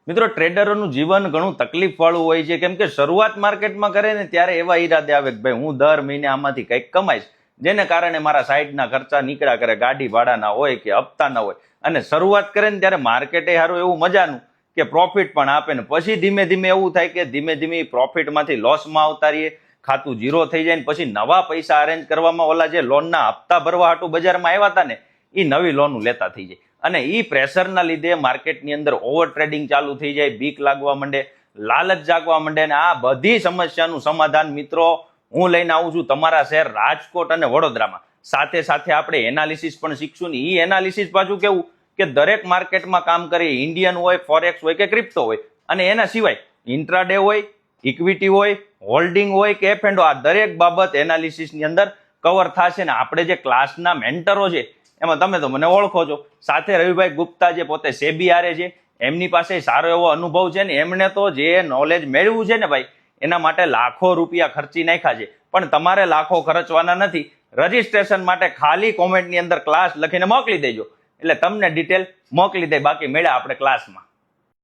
મિત્રો, ટ્રેડરોનું જીવન ઘણું તકલીફ વાળું હોય છે, કેમ કે શરૂઆત માર્કેટમાં કરે ને ત્યારે એવા ઈરાદે આવે કે ભાઈ હું દર મહિને આમાંથી કંઈક કમાઈશ, જેને કારણે મારા સાઈડના ખર્ચા નીકળ્યા કરે, ગાડી ભાડાના હોય કે હપ્તાના હોય. અને શરૂઆત કરે ને ત્યારે માર્કેટે સારું એવું મજાનું કે પ્રોફિટ પણ આપે ને પછી ધીમે ધીમે એવું થાય કે ધીમે ધીમે પ્રોફિટમાંથી લોસમાં આવતા રહીએ, ખાતું ઝીરો થઈ જાય ને પછી નવા પૈસા અરેન્જ કરવામાં ઓલા જે લોનના હપ્તા ભરવા હાટું બજારમાં આવ્યા હતા ને એ નવી લોન લેતા થઈ જાય. અને એ પ્રેશરના લીધે માર્કેટની અંદર ઓવર ટ્રેડિંગ ચાલુ થઈ જાય, બીક લાગવા માંડે, લાલચ જાગવા માંડે. અને આ બધી સમસ્યાનું સમાધાન મિત્રો હું લઈને આવું છું તમારા શહેર રાજકોટ અને વડોદરામાં. સાથે સાથે આપણે એનાલિસિસ પણ શીખશું ને એ એનાલિસિસ પાછું કેવું કે દરેક માર્કેટમાં કામ કરીએ, ઇન્ડિયન હોય, ફોરેક્સ હોય કે ક્રિપ્ટો હોય, અને એના સિવાય ઇન્ટ્રાડે હોય, ઇક્વિટી હોય, હોલ્ડિંગ હોય કે એફ એન્ડ આ દરેક બાબત એનાલિસિસની અંદર કવર થશે. ને આપણે જે ક્લાસના મેન્ટરો છે એમાં તમે તો મને ઓળખો છો, સાથે રવિભાઈ ગુપ્તા જે પોતે સેબી આરે છે, એમની પાસે સારો એવો અનુભવ છે ને એમણે તો જે નોલેજ મેળવ્યું છે ને ભાઈ એના માટે લાખો રૂપિયા ખર્ચી નાખ્યા છે. પણ તમારે લાખો ખર્ચવાના નથી. રજીસ્ટ્રેશન માટે ખાલી કોમેન્ટની અંદર ક્લાસ લખીને મોકલી દેજો એટલે તમને ડિટેલ મોકલી દે. બાકી મળ્યા આપણે ક્લાસમાં.